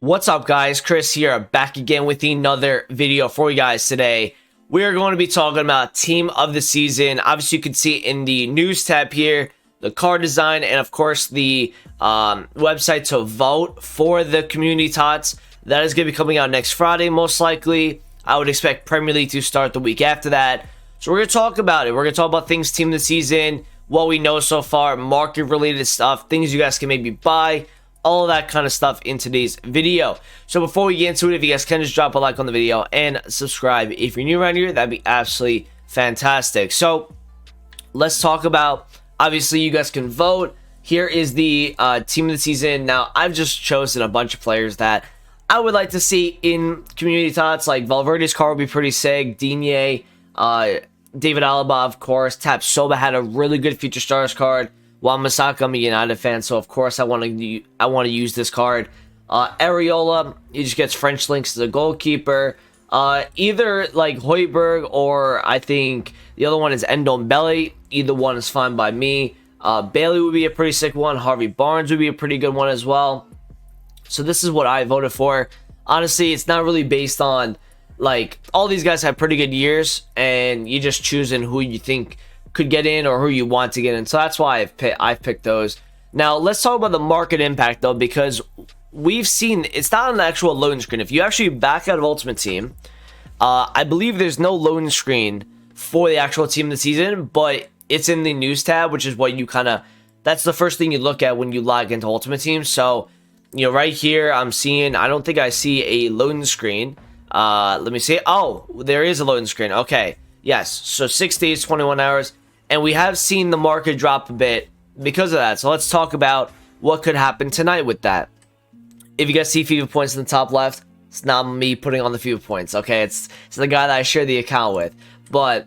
What's up, guys? Chris here, back again with another video for you guys today. We are going to be talking about team of the season. Obviously, you can see in the news tab here, the card design, and of course, the website to vote for the community tots. That is going to be coming out next Friday, most likely. I would expect Premier League to start the week after that. So we're going to talk about it. We're going to talk about things team of the season, what we know so far, market-related stuff, things you guys can maybe buy, all that kind of stuff in today's video. So before we get into it, if you guys can just drop a like on the video and subscribe if you're new around here, that'd be absolutely fantastic. So let's talk about, obviously you guys can vote. Here is the team of the season. Now I've just chosen a bunch of players that I would like to see in community tots. Like Valverde's card would be pretty sick. Digne, David Alaba, of course. Tapsoba had a really good future stars card. Wan-Bissaka, I'm a United fan, so of course I want to use this card. Areola, he just gets French links as a goalkeeper. Either like Højbjerg or I think the other one is Ndombele. Either one is fine by me. Bailey would be a pretty sick one. Harvey Barnes would be a pretty good one as well. So this is what I voted for. Honestly, it's not really based on, like, all these guys have pretty good years, and you just choosing who you think could get in or who you want to get in. So that's why I've picked those. Now let's talk about the market impact though, because we've seen it's not on the actual loading screen. If you actually back out of Ultimate Team, I believe there's no loading screen for the actual team of the season, but it's in the news tab, which is what you that's the first thing you look at when you log into Ultimate Team. So, you know, right here I don't think I see a loading screen. Let me see. Oh, there is a loading screen. Okay. Yes. So 6 days, 21 hours. And we have seen the market drop a bit because of that. So let's talk about what could happen tonight with that. If you guys see FIFA points in the top left, it's not me putting on the FIFA points, okay? It's the guy that I share the account with. But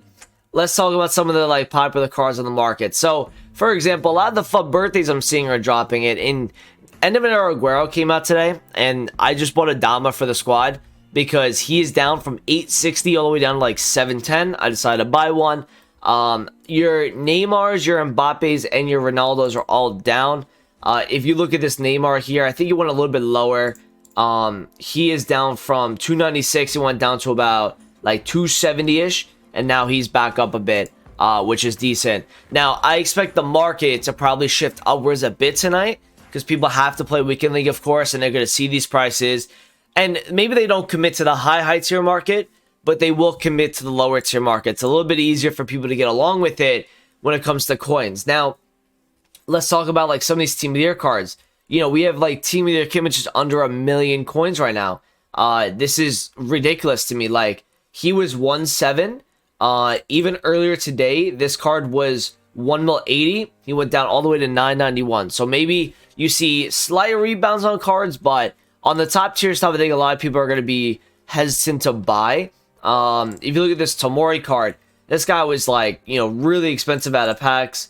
let's talk about some of the like popular cards on the market. So, for example, a lot of the FUT birthdays I'm seeing are dropping it. In End of an Era Aguero came out today, and I just bought a Dama for the squad because he is down from 860 all the way down to like 710. I decided to buy one. Your Neymars, your Mbappes, and your Ronaldos are all down. If you look at this Neymar here, I think he went a little bit lower. He is down from 296. He went down to about like 270-ish, and now he's back up a bit, which is decent. Now, I expect the market to probably shift upwards a bit tonight because people have to play Weekend League, of course, and they're going to see these prices. And maybe they don't commit to the high tier market, but they will commit to the lower tier market. It's a little bit easier for people to get along with it when it comes to coins. Now, let's talk about like some of these Team of the Year cards. You know, we have like Team of the Year Kimmich is under 1 million coins right now. This is ridiculous to me. Like, he was 1.7. Even earlier today, this card was 1.80. He went down all the way to 991. So maybe you see slight rebounds on cards, but on the top tier stuff, I think a lot of people are going to be hesitant to buy. If you look at this Tomori card, this guy was like, you know, really expensive out of packs.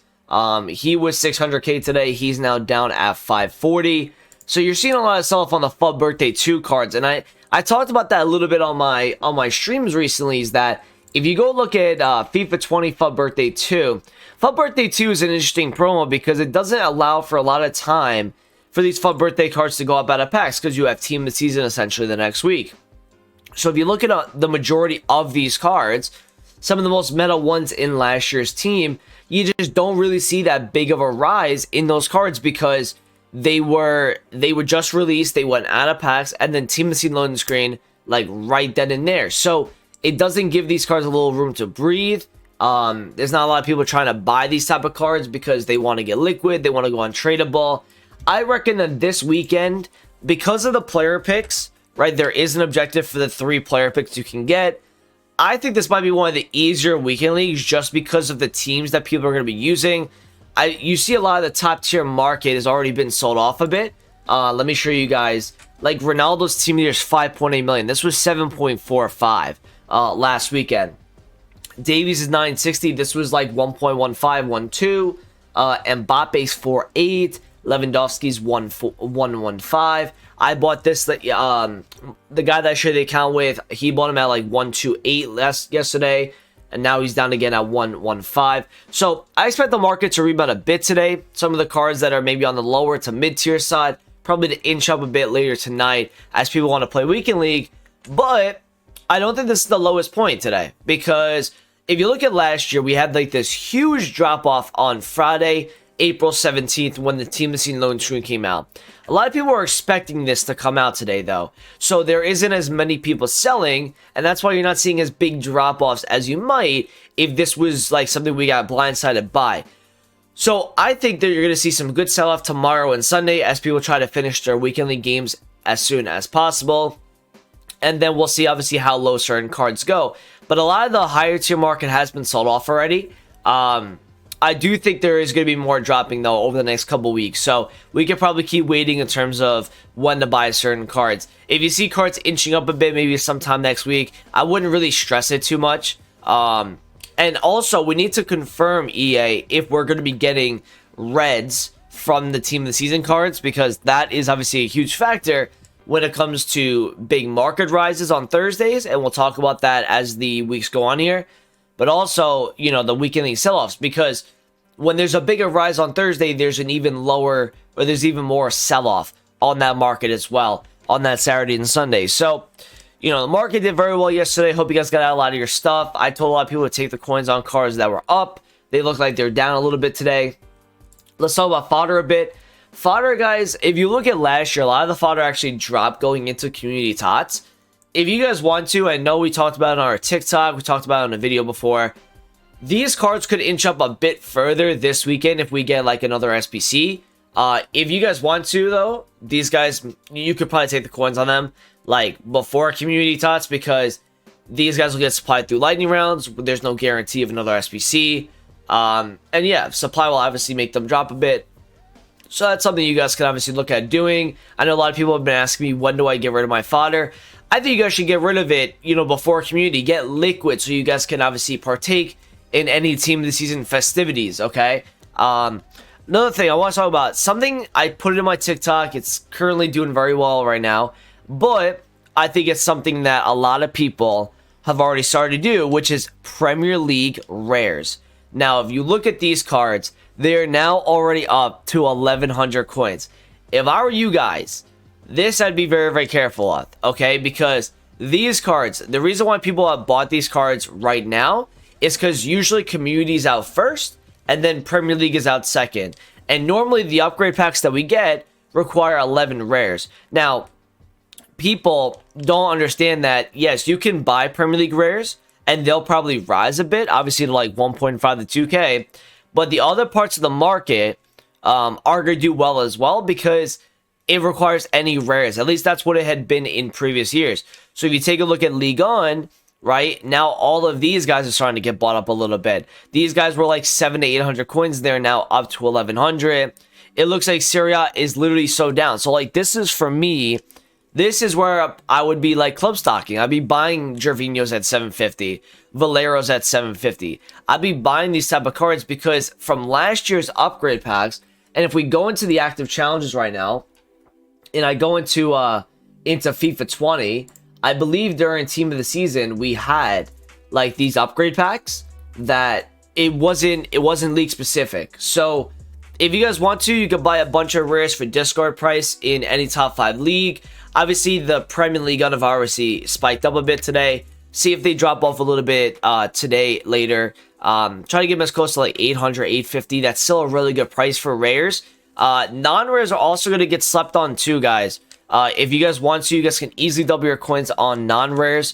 He was 600k today. He's now down at 540. So you're seeing a lot of sell-off on the FUT Birthday 2 cards. And I talked about that a little bit on my streams recently, is that if you go look at FIFA 20 FUT Birthday 2, FUT Birthday 2 is an interesting promo because it doesn't allow for a lot of time for these FUT Birthday cards to go up out of packs because you have Team of the Season essentially the next week. So if you look at the majority of these cards, some of the most meta ones in last year's team, you just don't really see that big of a rise in those cards because they were just released, they went out of packs, and then Team of the Season loading screen like right then and there. So it doesn't give these cards a little room to breathe. There's not a lot of people trying to buy these type of cards because they want to get liquid, they want to go untradeable. I reckon that this weekend, because of the player picks, right, there is an objective for the 3 player picks you can get. I think this might be one of the easier weekend leagues just because of the teams that people are going to be using. You see a lot of the top tier market has already been sold off a bit. Let me show you guys. Like Ronaldo's team leader is 5.8 million. This was 7.45 last weekend. Davies is 960. This was like 1.15, 12. Mbappe's 4.8. Lewandowski's 1.15. I bought this. The guy that I shared the account with, he bought him at like 1.28 yesterday, and now he's down again at 1.15. So I expect the market to rebound a bit today. Some of the cards that are maybe on the lower to mid tier side probably to inch up a bit later tonight as people want to play Weekend League. But I don't think this is the lowest point today, because if you look at last year, we had like this huge drop off on Friday, April 17th, when the Team of the Season loan screen came out. A lot of people are expecting this to come out today, though. So there isn't as many people selling, and that's why you're not seeing as big drop-offs as you might if this was like something we got blindsided by. So I think that you're going to see some good sell-off tomorrow and Sunday as people try to finish their weekend league games as soon as possible. And then we'll see, obviously, how low certain cards go. But a lot of the higher tier market has been sold off already. I do think there is going to be more dropping, though, over the next couple weeks. So we could probably keep waiting in terms of when to buy certain cards. If you see cards inching up a bit, maybe sometime next week, I wouldn't really stress it too much. And also, we need to confirm, EA, if we're going to be getting reds from the Team of the Season cards, because that is obviously a huge factor when it comes to big market rises on Thursdays, and we'll talk about that as the weeks go on here. But also, you know, the weekend league sell-offs, because when there's a bigger rise on Thursday, there's an even lower, or there's even more sell-off on that market as well on that Saturday and Sunday. So, you know, the market did very well yesterday. Hope you guys got out a lot of your stuff. I told a lot of people to take the coins on cards that were up. They look like they're down a little bit today. Let's talk about fodder a bit. Fodder, guys, if you look at last year, a lot of the fodder actually dropped going into community tots. If you guys want to, I know we talked about it on our TikTok, we talked about it in a video before. These cards could inch up a bit further this weekend if we get like another SPC. If you guys want to, though, these guys, you could probably take the coins on them like before community tots, because these guys will get supplied through lightning rounds. There's no guarantee of another SPC. And yeah, supply will obviously make them drop a bit. So that's something you guys can obviously look at doing. I know a lot of people have been asking me, when do I get rid of my fodder? I think you guys should get rid of it, you know, before community. Get liquid so you guys can obviously partake in any Team of the Season festivities, okay? Another thing I want to talk about, something I put it in my TikTok. It's currently doing very well right now, but I think it's something that a lot of people have already started to do, which is Premier League rares. Now, if you look at these cards, they're now already up to 1,100 coins. If I were you guys, this I'd be very, very careful of, okay? Because these cards, the reason why people have bought these cards right now is because usually community is out first, and then Premier League is out second. And normally the upgrade packs that we get require 11 rares. Now, people don't understand that, yes, you can buy Premier League rares, and they'll probably rise a bit, obviously to like 1.5 to 2K. But the other parts of the market are going to do well as well, because it requires any rares. At least that's what it had been in previous years. So if you take a look at League On, right, now all of these guys are starting to get bought up a little bit. These guys were like 700 to 800 coins. They're now up to 1,100. It looks like Serie A is literally so down. So like, this is, for me, this is where I would be like club stocking. I'd be buying Gervinho's at 750, Valero's at 750. I'd be buying these type of cards because from last year's upgrade packs, and if we go into the active challenges right now, and I go into FIFA 20, I believe during Team of the Season we had like these upgrade packs that it wasn't league specific. So if you guys want to, you can buy a bunch of rares for discard price in any top 5 league. Obviously, the Premier League obviously spiked up a bit today. See if they drop off a little bit today, later. Try to get them as close to like 800, 850. That's still a really good price for rares. Non-rares are also going to get slept on too, guys. If you guys want to, you guys can easily double your coins on non-rares.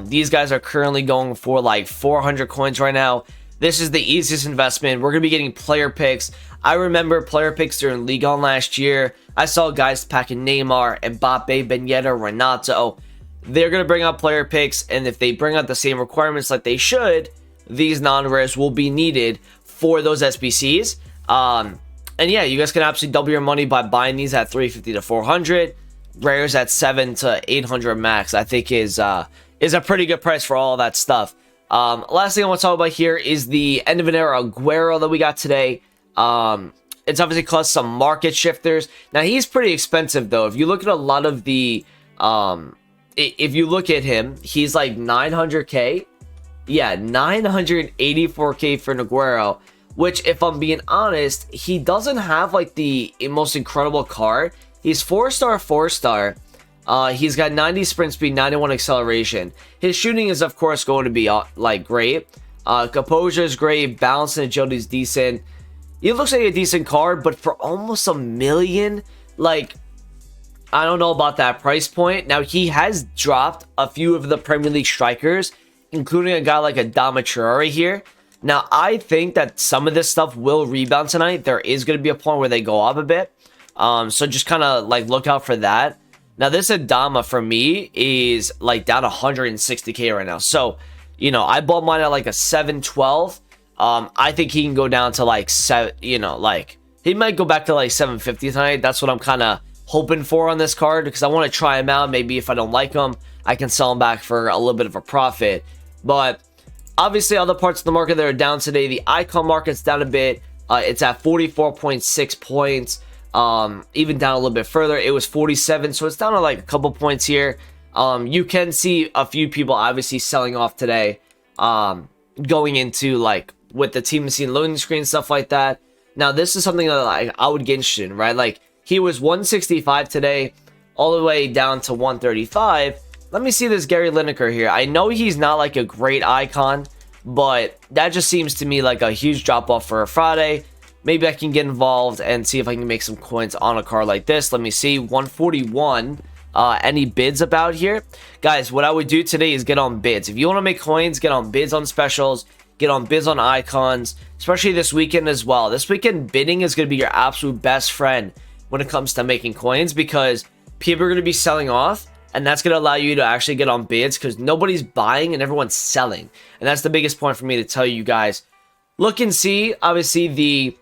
These guys are currently going for like 400 coins right now. This is the easiest investment. We're going to be getting player picks. I remember player picks during League On last year. I saw guys packing Neymar, Mbappe, Ben Yedder, Renato. They're going to bring out player picks, and if they bring out the same requirements like they should, these non-rares will be needed for those SBCs. And yeah, you guys can absolutely double your money by buying these at 350 to 400. Rares at 700 to 800 max, I think is a pretty good price for all of that stuff. Last thing I want to talk about here is the end of an era Aguero that we got today. It's obviously caused some market shifters. Now, he's pretty expensive, though. If you look at a lot of the... if you look at him, he's like 900k. Yeah, 984k for an Aguero. Which, if I'm being honest, he doesn't have like the most incredible card. He's 4-star, 4-star. He's got 90 sprint speed, 91 acceleration. His shooting is, of course, going to be like great. Composure is great. Balance and agility is decent. He looks like a decent card, but for almost $1 million, like, I don't know about that price point. Now, he has dropped a few of the Premier League strikers, including a guy like a Traore here. Now, I think that some of this stuff will rebound tonight. There is going to be a point where they go up a bit. So just kind of like look out for that. Now, this Adama for me is like down 160k right now. So, you know, I bought mine at like a 712. I think he can go down to like like he might go back to like 750 tonight. That's what I'm kind of hoping for on this card, because I want to try him out. Maybe if I don't like him, I can sell him back for a little bit of a profit. But obviously, other parts of the market that are down today, the icon market's down a bit. It's at 44.6 points. Even down a little bit further, it was 47, so it's down to like a couple points here. You can see a few people obviously selling off today, going into like with the team scene loading screen, stuff like that. Now, this is something that like I would get interested in, right? Like, he was 165 today, all the way down to 135. Let me see this Gary Lineker here. I know he's not like a great icon, but that just seems to me like a huge drop off for a Friday. Maybe I can get involved and see if I can make some coins on a card like this. Let me see, 141. Any bids about here? Guys, what I would do today is get on bids. If you want to make coins, get on bids on specials, get on bids on icons, especially this weekend as well. This weekend, bidding is going to be your absolute best friend when it comes to making coins, because people are going to be selling off, and that's going to allow you to actually get on bids because nobody's buying and everyone's selling. And that's the biggest point for me to tell you guys. Look and see, obviously, the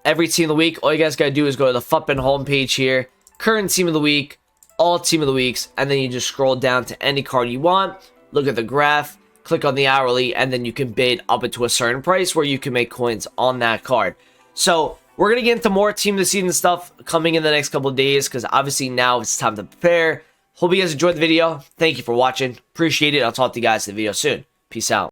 every team of the week. All you guys got to do is go to the Fuppin homepage here, current team of the week, all team of the weeks, and then you just scroll down to any card you want, look at the graph, click on the hourly, and then you can bid up into a certain price where you can make coins on that card. So we're going to get into more team of the season stuff coming in the next couple of days, because obviously now it's time to prepare. Hope you guys enjoyed the video. Thank you for watching. Appreciate it. I'll talk to you guys in the video soon. Peace out.